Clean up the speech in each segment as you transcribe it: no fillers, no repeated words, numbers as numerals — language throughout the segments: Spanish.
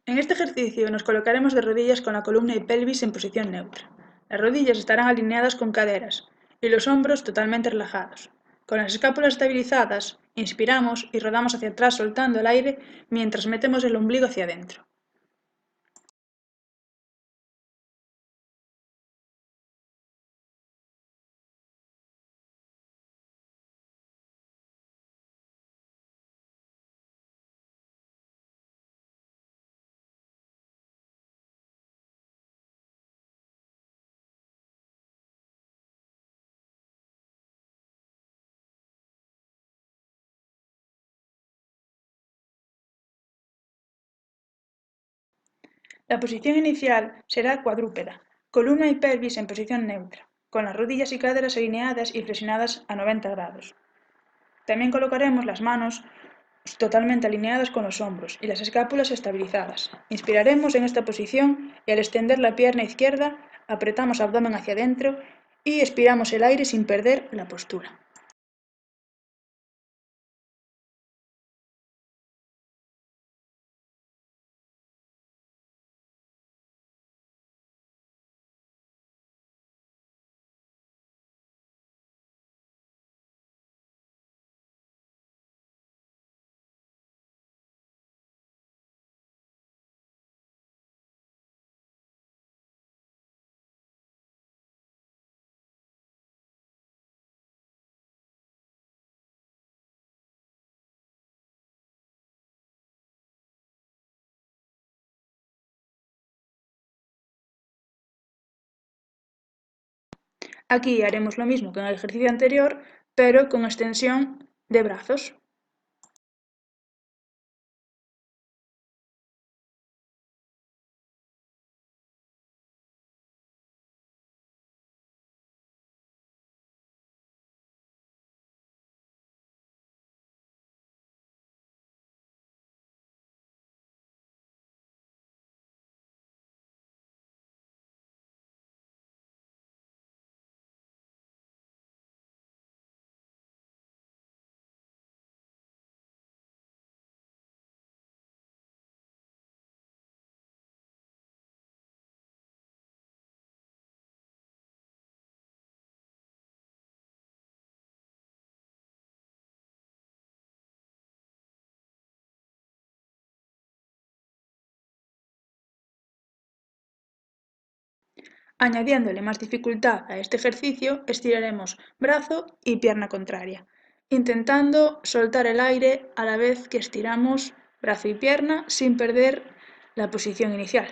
En este ejercicio nos colocaremos de rodillas con la columna y pelvis en posición neutra. Las rodillas estarán alineadas con caderas y los hombros totalmente relajados. Con las escápulas estabilizadas, inspiramos y rodamos hacia atrás soltando el aire mientras metemos el ombligo hacia adentro. La posición inicial será cuadrúpeda, columna y pelvis en posición neutra, con las rodillas y caderas alineadas y flexionadas a 90 grados. También colocaremos las manos totalmente alineadas con los hombros y las escápulas estabilizadas. Inspiraremos en esta posición y al extender la pierna izquierda apretamos abdomen hacia adentro y expiramos el aire sin perder la postura. Aquí haremos lo mismo que en el ejercicio anterior, pero con extensión de brazos. Añadiéndole más dificultad a este ejercicio, estiraremos brazo y pierna contraria, intentando soltar el aire a la vez que estiramos brazo y pierna sin perder la posición inicial.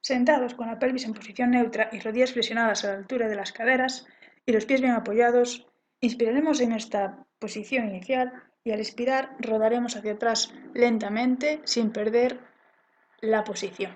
Sentados con la pelvis en posición neutra y rodillas flexionadas a la altura de las caderas y los pies bien apoyados, inspiraremos en esta posición inicial y al expirar rodaremos hacia atrás lentamente sin perder la posición.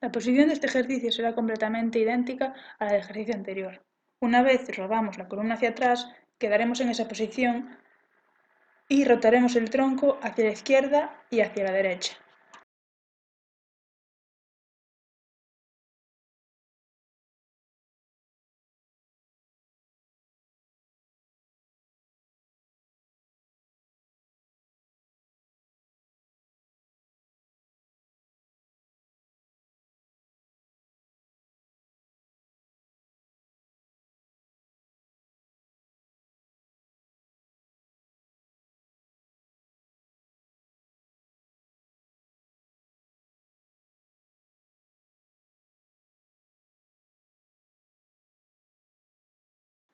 La posición de este ejercicio será completamente idéntica a la del ejercicio anterior. Una vez rodamos la columna hacia atrás, quedaremos en esa posición y rotaremos el tronco hacia la izquierda y hacia la derecha.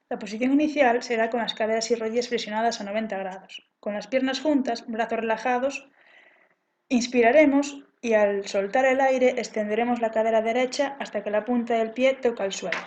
La posición inicial será con las caderas y rodillas flexionadas a 90 grados. Con las piernas juntas, brazos relajados, inspiraremos y al soltar el aire extenderemos la cadera derecha hasta que la punta del pie toca el suelo.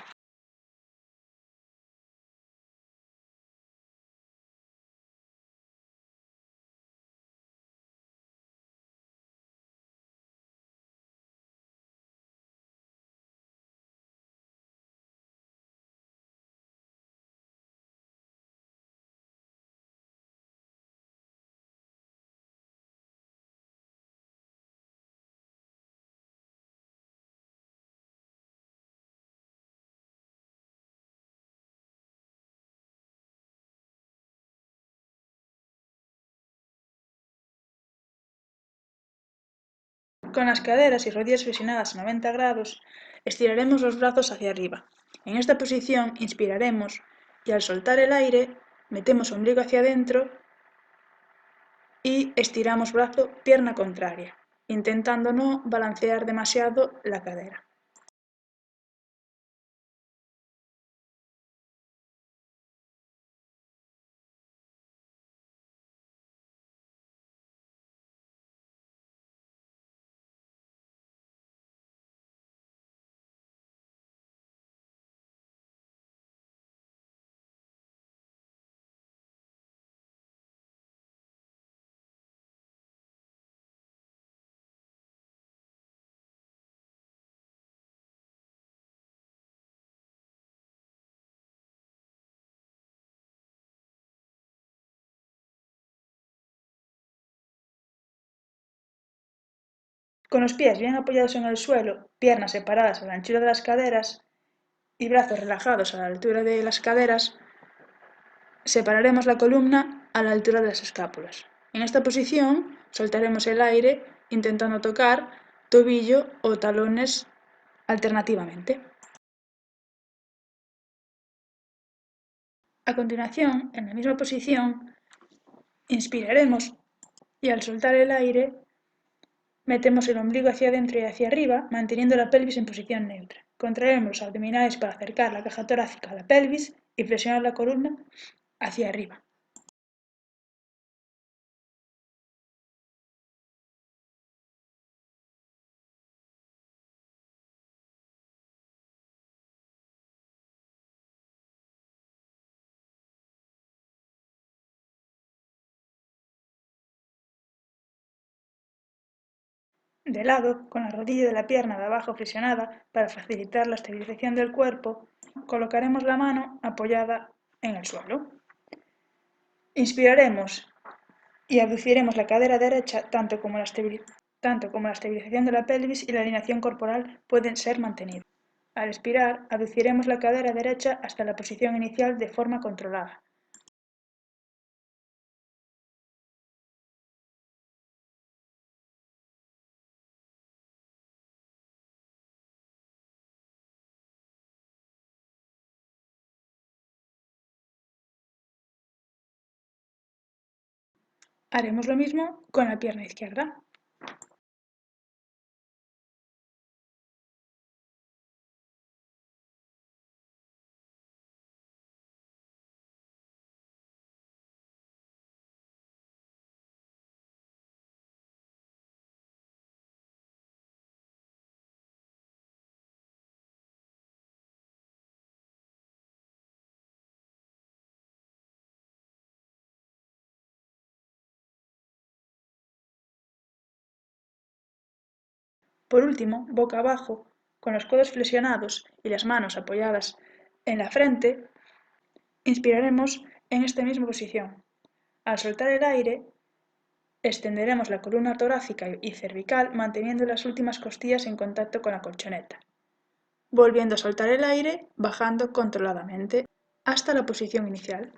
Con las caderas y rodillas flexionadas a 90 grados, estiraremos los brazos hacia arriba. En esta posición inspiraremos y al soltar el aire, metemos ombligo hacia adentro y estiramos brazo, pierna contraria, intentando no balancear demasiado la cadera. Con los pies bien apoyados en el suelo, piernas separadas a la anchura de las caderas y brazos relajados a la altura de las caderas, separaremos la columna a la altura de las escápulas. En esta posición soltaremos el aire intentando tocar tobillo o talones alternativamente. A continuación, en la misma posición, inspiraremos y al soltar el aire metemos el ombligo hacia adentro y hacia arriba, manteniendo la pelvis en posición neutra. Contraemos los abdominales para acercar la caja torácica a la pelvis y flexionar la columna hacia arriba. De lado, con la rodilla de la pierna de abajo flexionada para facilitar la estabilización del cuerpo, colocaremos la mano apoyada en el suelo. Inspiraremos y abduciremos la cadera derecha tanto como la estabilización de la pelvis y la alineación corporal pueden ser mantenidos. Al expirar, abduciremos la cadera derecha hasta la posición inicial de forma controlada. Haremos lo mismo con la pierna izquierda. Por último, boca abajo, con los codos flexionados y las manos apoyadas en la frente, inspiraremos en esta misma posición. Al soltar el aire, extenderemos la columna torácica y cervical manteniendo las últimas costillas en contacto con la colchoneta, volviendo a soltar el aire, bajando controladamente hasta la posición inicial.